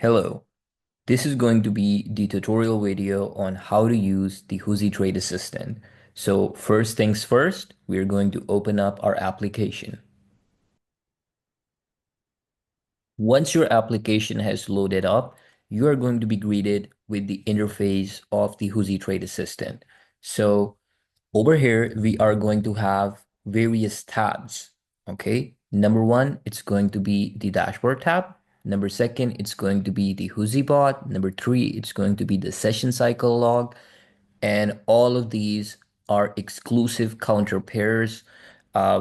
Hello, this is going to be the tutorial video on how to use the Huzy Trade Assistant. So first things first, we're going to open up our application. Once your application has loaded up, you are going to be greeted with the interface of the Huzy Trade Assistant. So over here, we are going to have various tabs. Okay. Number one, it's going to be the dashboard tab. Number second, it's going to be the HUZY bot. Number three, it's going to be the session cycle log. And all of these are exclusive counter pairs,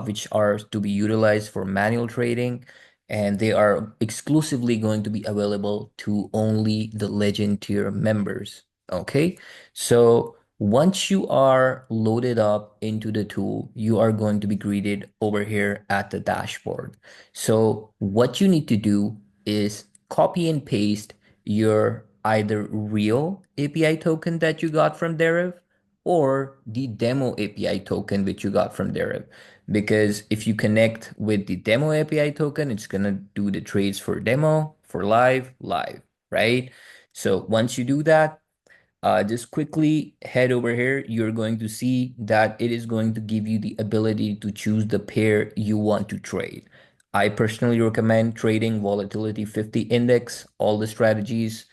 which are to be utilized for manual trading. And they are exclusively going to be available to only the Legend tier members. Okay. So once you are loaded up into the tool, you are going to be greeted over here at the dashboard. So what you need to do is copy and paste your either real API token that you got from Deriv or the demo API token which you got from Deriv. Because if you connect with the demo API token, it's gonna do the trades for demo, for live, right? So once you do that, just quickly head over here. You're going to see that it is going to give you the ability to choose the pair you want to trade. I personally recommend trading volatility 50 index, all the strategies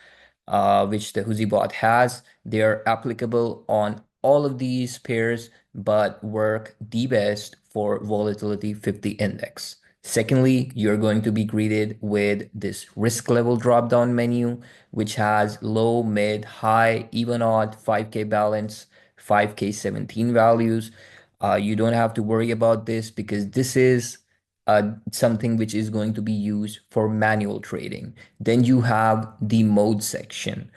which the HUZY bot has. They are applicable on all of these pairs, but work the best for volatility 50 index. Secondly, you're going to be greeted with this risk level drop down menu, which has low, mid, high, even odd, 5K balance, 5K 17 values. You don't have to worry about this because this is something which is going to be used for manual trading. Then you have the mode section.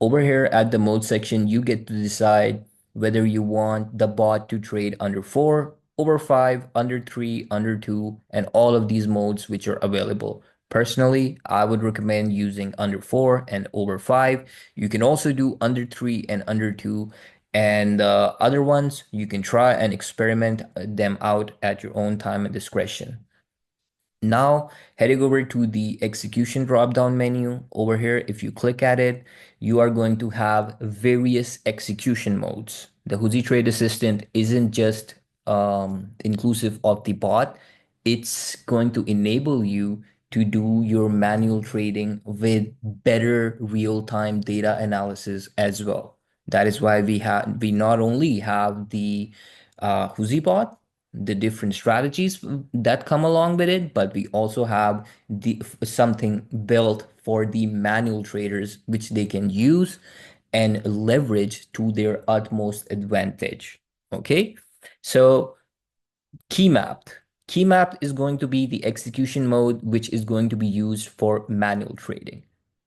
Over here at the mode section, you get to decide whether you want the bot to trade under 4, over 5, under 3, under 2, and all of these modes which are available. Personally, I would recommend using under 4 and over 5. You can also do under 3 and under 2. And other ones, you can try and experiment them out at your own time and discretion. Now, heading over to the execution drop-down menu over here, if you click at it, you are going to have various execution modes. The Huzy Trade Assistant isn't just inclusive of the bot, it's going to enable you to do your manual trading with better real-time data analysis as well. That is why we not only have the Huzy bot, the different strategies that come along with it, but we also have the something built for the manual traders which they can use and leverage to their utmost advantage. Okay, so keymapped. Keymapped is going to be the execution mode, which is going to be used for manual trading.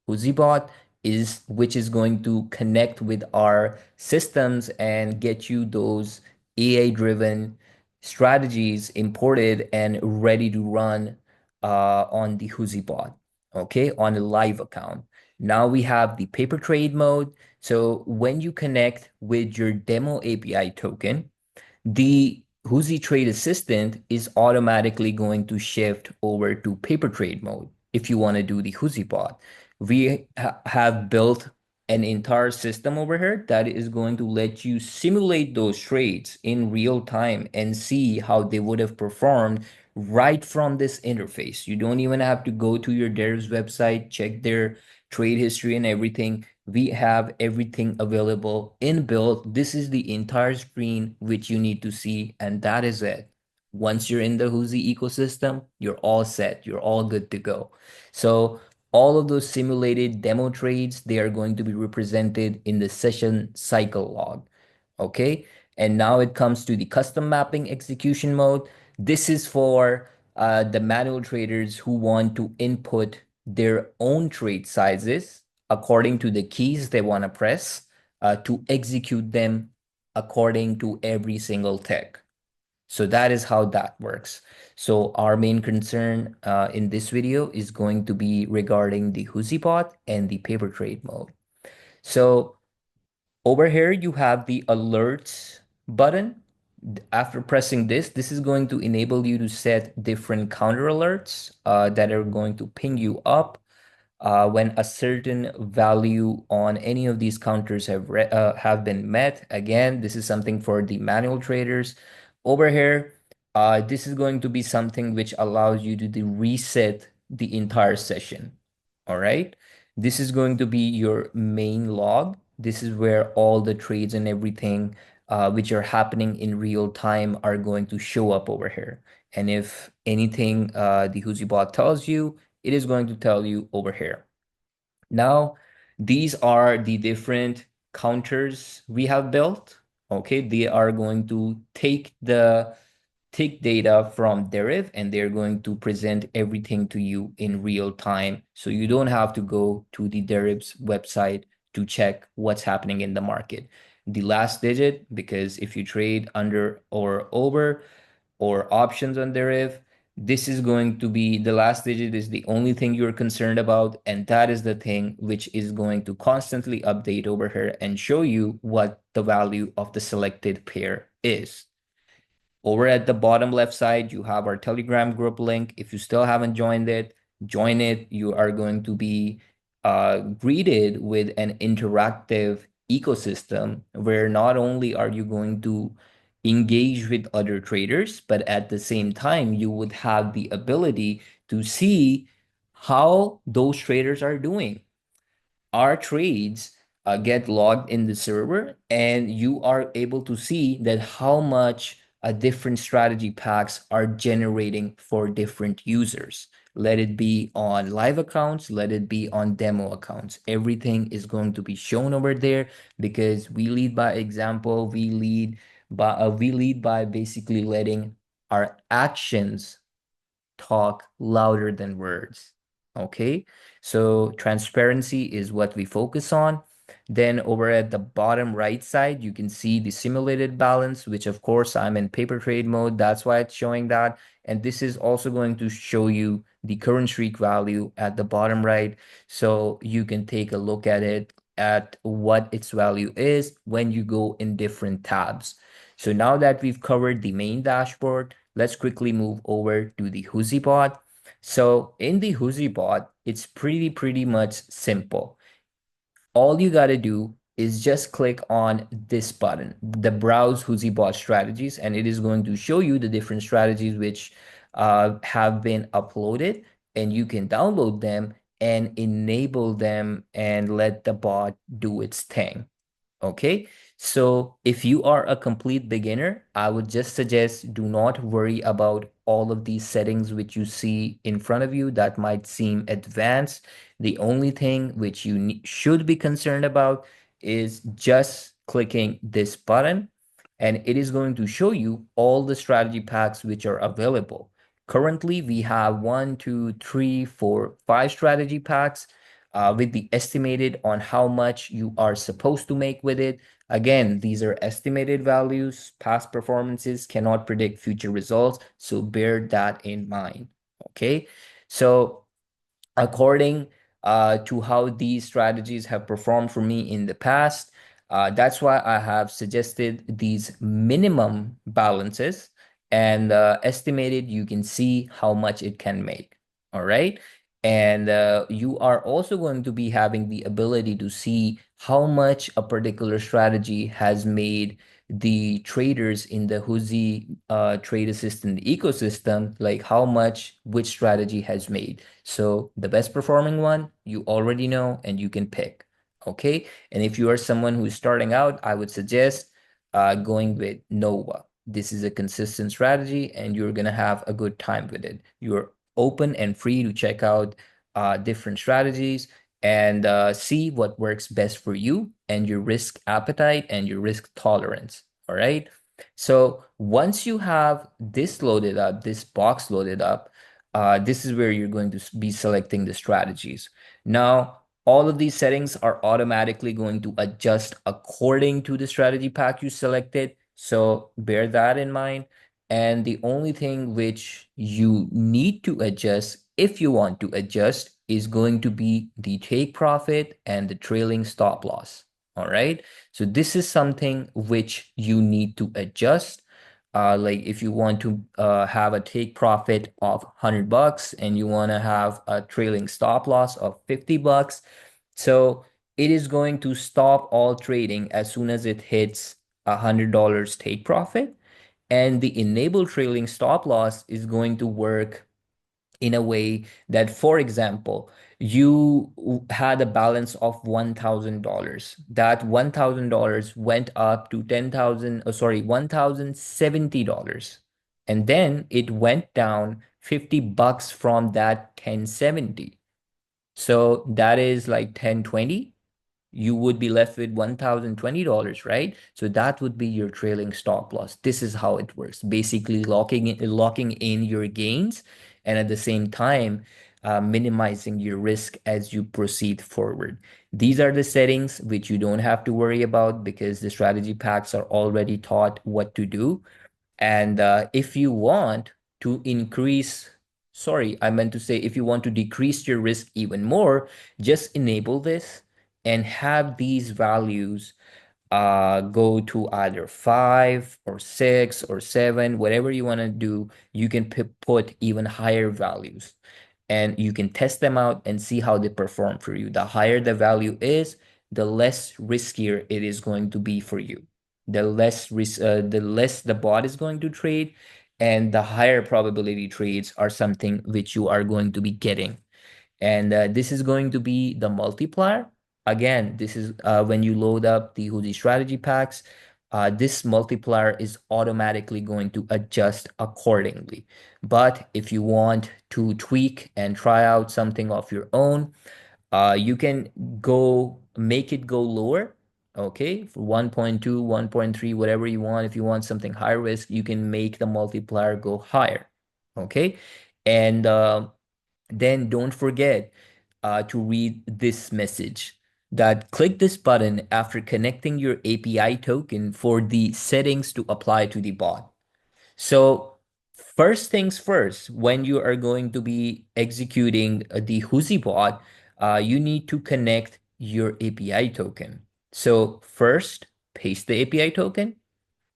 HUZYBot is which is going to connect with our systems and get you those AI-driven strategies imported and ready to run on the HUZYBot, okay, on a live account. Now we have the paper trade mode. So when you connect with your demo API token, the Huzy Trade Assistant is automatically going to shift over to paper trade mode if you want to do the Huzy bot. We have built an entire system over here that is going to let you simulate those trades in real time and see how they would have performed right from this interface. You don't even have to go to your Deriv's website, check their trade history and everything. We have everything available inbuilt. This is the entire screen which you need to see, and that is it. Once you're in the Huzy ecosystem, you're all set. You're all good to go. So all of those simulated demo trades, they are going to be represented in the session cycle log. Okay. And now it comes to the custom mapping execution mode. This is for the manual traders who want to input their own trade sizes according to the keys they want to press to execute them according to every single tick. So that is how that works. So our main concern in this video is going to be regarding the Huzy bot and the paper trade mode. So over here, you have the alerts button. After pressing this, this is going to enable you to set different counter alerts that are going to ping you up when a certain value on any of these counters have been met. Again, this is something for the manual traders. Over here, this is going to be something which allows you to reset the entire session. All right. This is going to be your main log. This is where all the trades and everything which are happening in real time are going to show up over here. And if anything the HUZY bot tells you, it is going to tell you over here. Now, these are the different counters we have built. Okay, they are going to take the take data from Deriv and they're going to present everything to you in real time. So you don't have to go to the Deriv's website to check what's happening in the market. The last digit, because if you trade under or over, or options on Deriv, this is going to be the last digit is the only thing you're concerned about. And that is the thing which is going to constantly update over here and show you what the value of the selected pair is. Over at the bottom left side, you have our Telegram group link. If you still haven't joined it, join it. You are going to be greeted with an interactive ecosystem where not only are you going to engage with other traders, but at the same time, you would have the ability to see how those traders are doing. Our trades get logged in the server, and you are able to see that how much different strategy packs are generating for different users. Let it be on live accounts, let it be on demo accounts. Everything is going to be shown over there because we lead by example. We lead by basically letting our actions talk louder than words. Okay, so transparency is what we focus on. Then over at the bottom right side, you can see the simulated balance, which of course I'm in paper trade mode. That's why it's showing that. And this is also going to show you the current streak value at the bottom right. So you can take a look at it at what its value is when you go in different tabs. So now that we've covered the main dashboard, let's quickly move over to the HUZY bot. So in the HUZY bot, it's pretty much simple. All you got to do is just click on this button, the Browse HUZY Bot Strategies, and it is going to show you the different strategies which have been uploaded, and you can download them and enable them and let the bot do its thing. Okay, so if you are a complete beginner, I would just suggest do not worry about all of these settings which you see in front of you that might seem advanced. The only thing which you should be concerned about is just clicking this button, and it is going to show you all the strategy packs which are available. Currently, we have 5 strategy packs with the estimated on how much you are supposed to make with it. Again, these are estimated values. Past performances cannot predict future results, so bear that in mind. Okay, so according to how these strategies have performed for me in the past, that's why I have suggested these minimum balances and estimated you can see how much it can make. All right. And you are also going to be having the ability to see how much a particular strategy has made the traders in the HUZY Trade Assistant ecosystem, like how much which strategy has made. So the best performing one, you already know and you can pick. Okay. And if you are someone who's starting out, I would suggest going with Nova. This is a consistent strategy and you're going to have a good time with it. You're open and free to check out different strategies and see what works best for you and your risk appetite and your risk tolerance. All right. So once you have this loaded up, this box loaded up, this is where you're going to be selecting the strategies. Now, all of these settings are automatically going to adjust according to the strategy pack you selected. So bear that in mind. And the only thing which you need to adjust if you want to adjust is going to be the take profit and the trailing stop loss. All right. So this is something which you need to adjust. Like if you want to have a take profit of $100 and you want to have a trailing stop loss of $50, so it is going to stop all trading as soon as it hits $100 take profit. And the enable trailing stop loss is going to work in a way that, for example, you had a balance of $1,000. That $1,000 went up to 10,000, sorry, $1,070. And then it went down $50 from that 1070. So that is like 1020. You would be left with $1,020, right? So that would be your trailing stop loss. This is how it works. Basically locking in your gains and at the same time minimizing your risk as you proceed forward. These are the settings which you don't have to worry about because the strategy packs are already taught what to do. And if you want to increase, sorry, I meant to say if you want to decrease your risk even more, just enable this and have these values go to either 5 or 6 or 7, whatever you want to do. You can put even higher values and you can test them out and see how they perform for you. The higher the value is, the less riskier it is going to be for you. The less the bot is going to trade, and the higher probability trades are something which you are going to be getting. And this is going to be the multiplier. Again, this is when you load up the HUZY strategy packs, this multiplier is automatically going to adjust accordingly. But if you want to tweak and try out something of your own, you can go make it go lower. Okay, for 1.2, 1.3, whatever you want. If you want something high risk, you can make the multiplier go higher. Okay, and then don't forget to read this message that click this button after connecting your API token for the settings to apply to the bot. So first things first, when you are going to be executing the HUZY bot, you need to connect your API token. So first, paste the API token.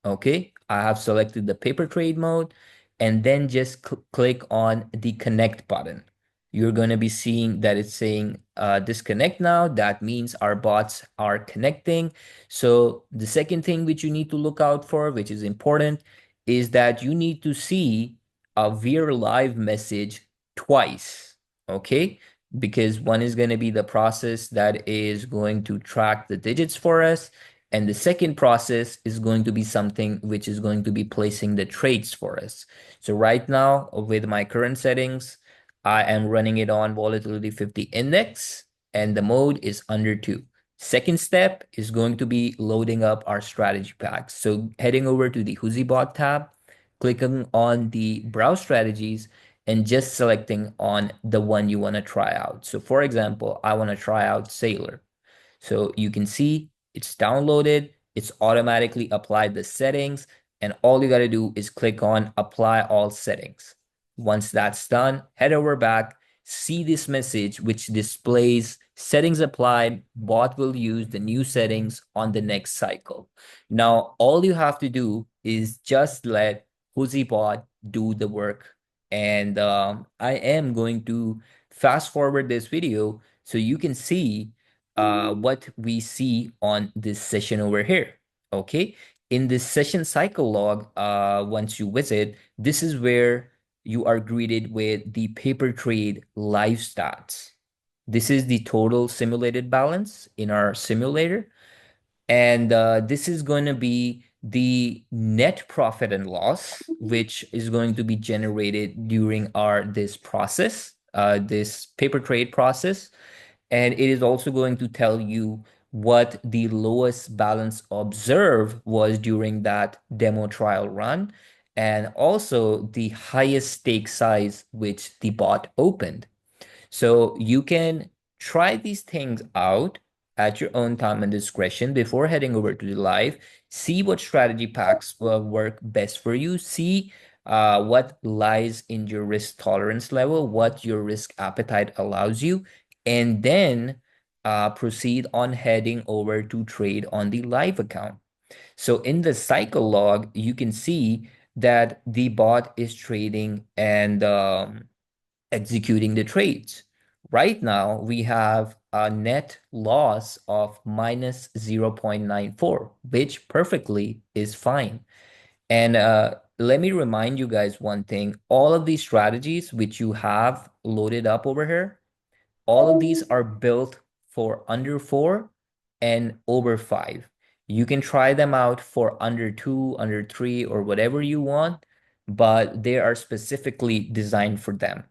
Okay, I have selected the paper trade mode and then just click on the connect button. You're going to be seeing that it's saying disconnect now. That means our bots are connecting. So the second thing which you need to look out for, which is important, is that you need to see a we're live message twice. Okay, because one is going to be the process that is going to track the digits for us. And the second process is going to be something which is going to be placing the trades for us. So right now, with my current settings, I am running it on volatility 50 index, and the mode is under 2. Second step is going to be loading up our strategy packs. So heading over to the HUZY Bot tab, clicking on the browse strategies, and just selecting on the one you want to try out. So for example, I want to try out Sailor. So you can see it's downloaded, it's automatically applied the settings, and all you got to do is click on apply all settings. Once that's done, head over back, see this message which displays settings applied, bot will use the new settings on the next cycle. Now, all you have to do is just let HUZY Bot do the work. And I am going to fast forward this video so you can see what we see on this session over here. Okay, in this session cycle log, once you visit, this is where you are greeted with the paper trade live stats. This is the total simulated balance in our simulator. And this is going to be the net profit and loss, which is going to be generated during this process, this paper trade process. And it is also going to tell you what the lowest balance observed was during that demo trial run, and also the highest stake size which the bot opened. So you can try these things out at your own time and discretion before heading over to the live. See what strategy packs will work best for you. See what lies in your risk tolerance level, what your risk appetite allows you, and then proceed on heading over to trade on the live account. So in the cycle log, you can see that the bot is trading and executing the trades. Right now, we have a net loss of minus 0.94, which perfectly is fine. And let me remind you guys one thing. All of these strategies which you have loaded up over here, all of these are built for under 4 and over 5. You can try them out for under 2, under 3, or whatever you want, but they are specifically designed for them.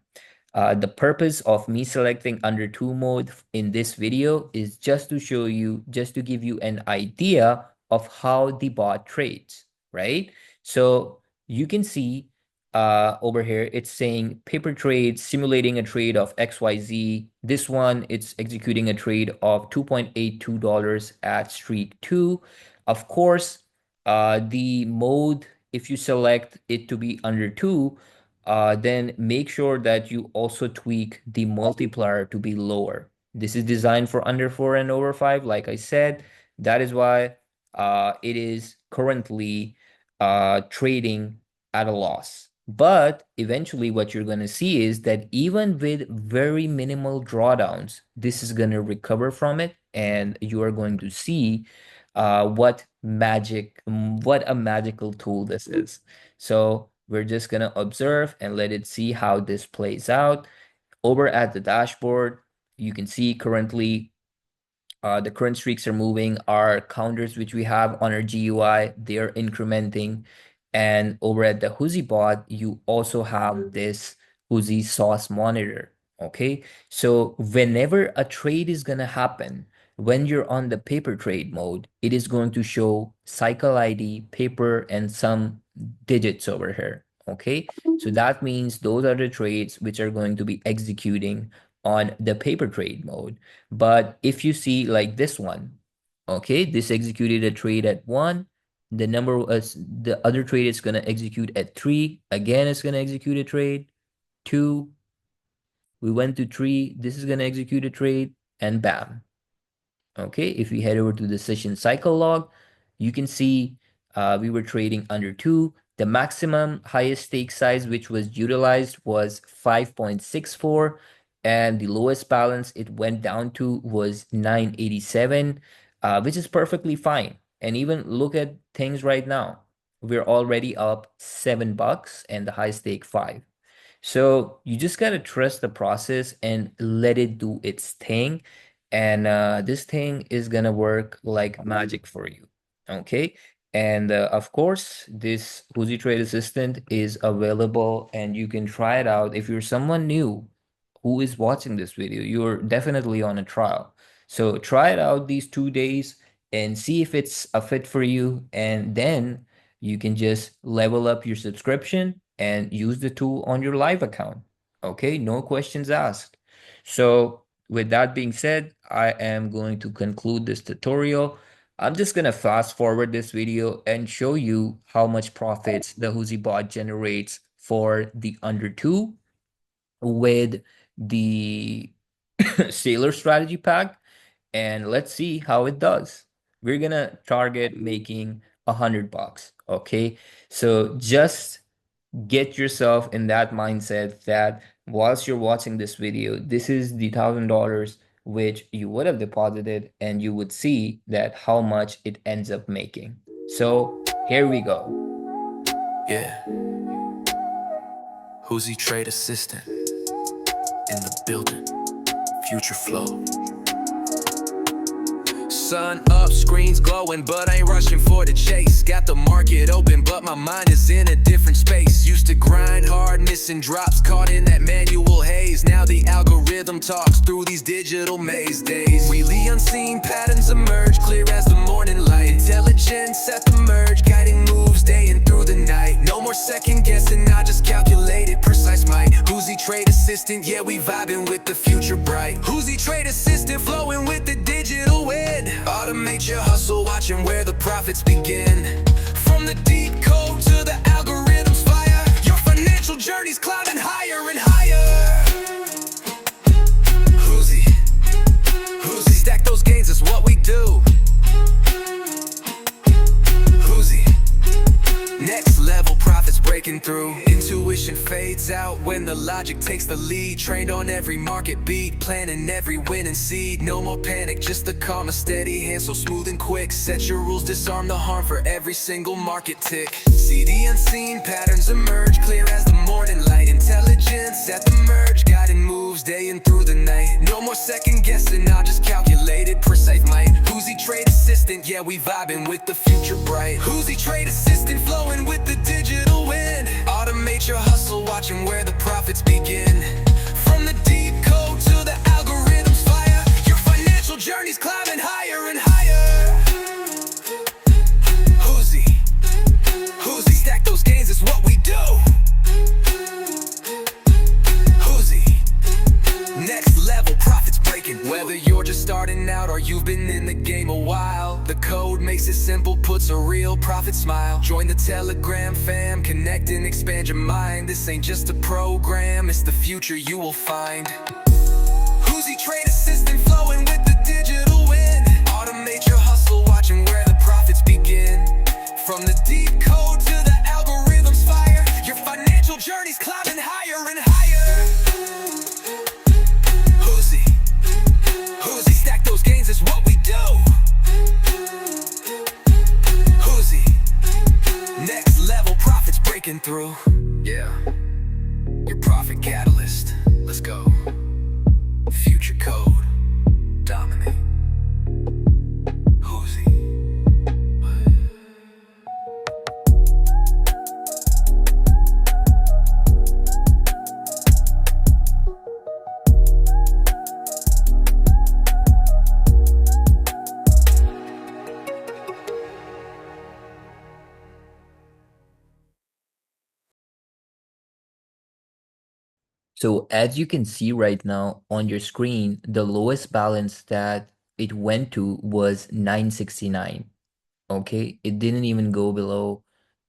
The purpose of me selecting under 2 mode in this video is just to show you, just to give you an idea of how the bot trades, right? So you can see over here, it's saying paper trade, simulating a trade of XYZ. This one, it's executing a trade of $2.82 at streak 2. Of course, the mode, if you select it to be under 2, then make sure that you also tweak the multiplier to be lower. This is designed for under 4 and over 5, like I said. That is why it is currently trading at a loss. But eventually what you're going to see is that even with very minimal drawdowns, this is going to recover from it, and you are going to see what a magical tool this is. So we're just going to observe and let it see how this plays out. Over at the dashboard, you can see currently the current streaks are moving. Our counters, which we have on our GUI, they are incrementing. And over at the HUZY Bot, you also have this HUZY sauce monitor. Okay, so whenever a trade is going to happen, when you're on the paper trade mode, it is going to show cycle ID, paper, and some digits over here. Okay, so that means those are the trades which are going to be executing on the paper trade mode. But if you see like this one, okay, this executed a trade at 1. The other trade is going to execute at 3. Again, it's going to execute a trade. 2. We went to 3. This is going to execute a trade, and bam. Okay, if we head over to the session cycle log, you can see we were trading under 2. The maximum highest stake size which was utilized was 5.64, and the lowest balance it went down to was 987, which is perfectly fine. And even look at things right now. We're already up $7 and the high stake 5. So you just gotta trust the process and let it do its thing. And this thing is gonna work like magic for you. Okay. And of course, this HUZY Trade Assistant is available and you can try it out. If you're someone new who is watching this video, you're definitely on a trial. So try it out these 2 days and see if it's a fit for you. And then you can just level up your subscription and use the tool on your live account. Okay, no questions asked. So with that being said, I am going to conclude this tutorial. I'm just going to fast forward this video and show you how much profits the HUZY Bot generates for the under 2 with the Sailor Strategy Pack. And let's see how it does. We're going to target making $100. Okay, so just get yourself in that mindset that whilst you're watching this video, this is the $1,000 which you would have deposited, and you would see that how much it ends up making. So here we go. Yeah, Huzy Trade Assistant in the building, future flow. Sun up, screens glowing, but I ain't rushing for the chase. Got the market open, but my mind is in a different space. Used to grind hard, missing drops, caught in that manual haze. Now the algorithm talks through these digital maze days. Really unseen patterns emerge, clear as the morning light. Intelligence at the merge, guiding moves day and through the night. No more second guessing, I just calculated precise might. Huzy Trade Assistant, yeah, we vibing with the future bright. Huzy Trade Assistant, flowing with the digital wind. Automate your hustle, watching where the profits begin. From the deep code to the algorithm's fire, your financial journey's climbing higher and higher. Huzy, Huzy, stack those gains, is what we do. Huzy, next level profits. stands out when the logic takes the lead. Trained on every market beat, planning every winning seed. No more panic, just the calm, a steady hand, so smooth and quick. Set your rules, disarm the harm for every single market tick. See the unseen patterns emerge, clear as the morning light. Intelligence at the merge, guiding moves day and through the night. No more second guessing, now just calculated, precise might. Huzy Trade Assistant, yeah, we vibing with the future bright. Huzy Trade Assistant, flowing with the digital wind. Automate your hustle, watching where the profits begin. From the deep code to the algorithm's fire, your financial journey's climbing higher and higher. Huzy, Huzy, stack those gains is what we do. Huzy, next level profits breaking. Whether you're just starting out or you've been in the game a while, the code makes it simple, puts a real profit smile. Join the Telegram fam, connect and expand your mind. This ain't just a program, it's the future you will find. Huzy Trade Assistant, flowing with the digital wind. Automate your hustle, watching where the profits begin. From the deep code to the algorithm's fire, your financial journey's climbing higher and higher. Huzy, Huzy, stack those gains is what we do. Huzy, next level profits breaking through. Yeah, your profit catalyst. Let's go. Future code, dominate. Huzy. So as you can see right now on your screen, the lowest balance that it went to was 969. Okay, it didn't even go below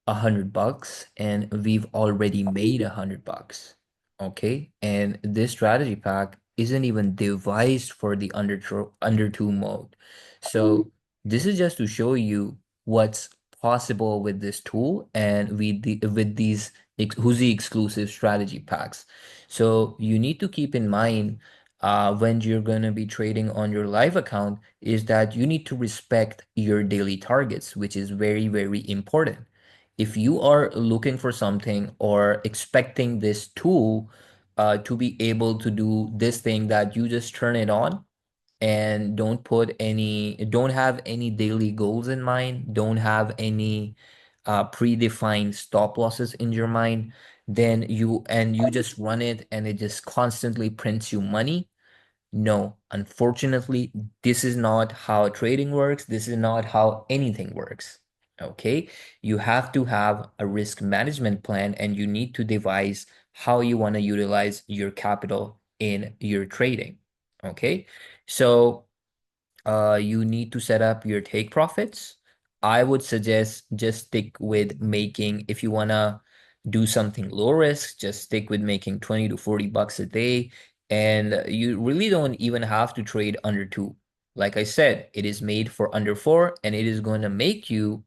$100, and we've already made $100. Okay, and this strategy pack isn't even devised for the under two mode. So this is just to show you what's possible with this tool and with these Huzy exclusive strategy packs. So you need to keep in mind when you're going to be trading on your live account is that you need to respect your daily targets, which is very, very important. If you are looking for something or expecting this tool to be able to do this thing that you just turn it on and don't have any daily goals in mind, don't have any predefined stop losses in your mind, then you just run it and it just constantly prints you money. No, unfortunately, this is not how trading works. This is not how anything works. Okay, you have to have a risk management plan and you need to devise how you want to utilize your capital in your trading. Okay, so you need to set up your take profits. I would suggest just stick with making, if you want to do something low risk, just stick with making 20 to 40 bucks a day. And you really don't even have to trade under two. Like I said, it is made for under four and it is going to make you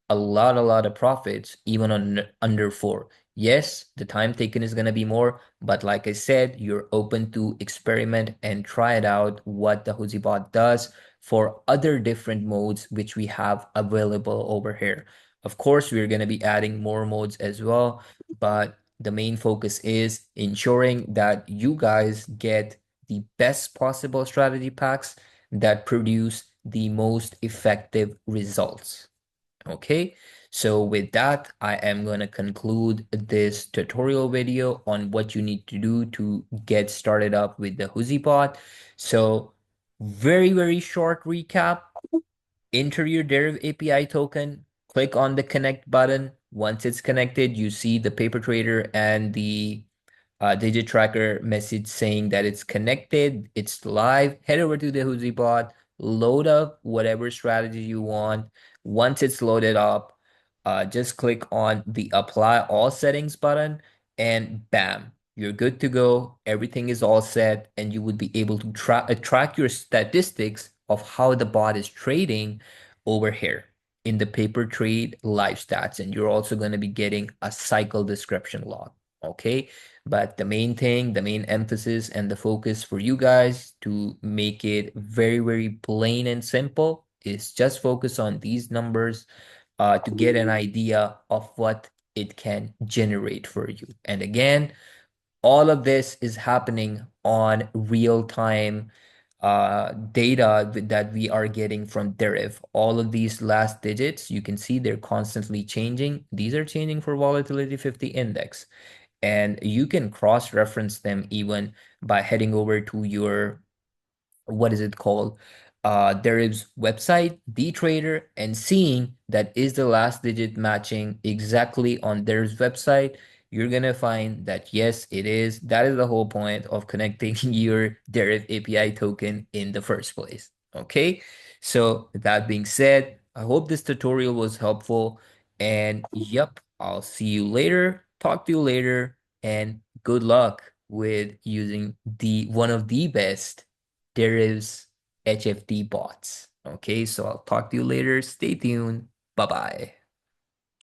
a lot of profits even on under four. Yes, the time taken is going to be more, but like I said, you're open to experiment and try it out what the HUZY Bot does for other different modes which we have available over here. Of course, we're going to be adding more modes as well, but the main focus is ensuring that you guys get the best possible strategy packs that produce the most effective results. Okay, so with that, I am going to conclude this tutorial video on what you need to do to get started up with the HUZY Bot. So very, very short recap. Enter your Deriv API token, click on the connect button. Once it's connected, you see the paper trader and the digit tracker message saying that it's connected, it's live. Head over to the HUZY Bot, load up whatever strategy you want. Once it's loaded up, just click on the apply all settings button and bam, you're good to go. Everything is all set and you would be able to track your statistics of how the bot is trading over here in the paper trade live stats. And you're also going to be getting a cycle description log. Okay. But the main thing, the main emphasis and the focus for you guys to make it very, very plain and simple is just focus on these numbers to get an idea of what it can generate for you. And again, all of this is happening on real-time data that we are getting from Deriv. All of these last digits, you can see they're constantly changing. These are changing for volatility 50 index. And you can cross-reference them even by heading over to your what is it called? Deriv's website, the trader, and seeing that is the last digit matching exactly on Deriv's website, you're gonna find that yes, it is. That is the whole point of connecting your Deriv API token in the first place. Okay, so with that being said, I hope this tutorial was helpful. And yep, I'll see you later. Talk to you later, and good luck with using the one of the best Deriv's HFT bots. Okay, so I'll talk to you later. Stay tuned. Bye bye.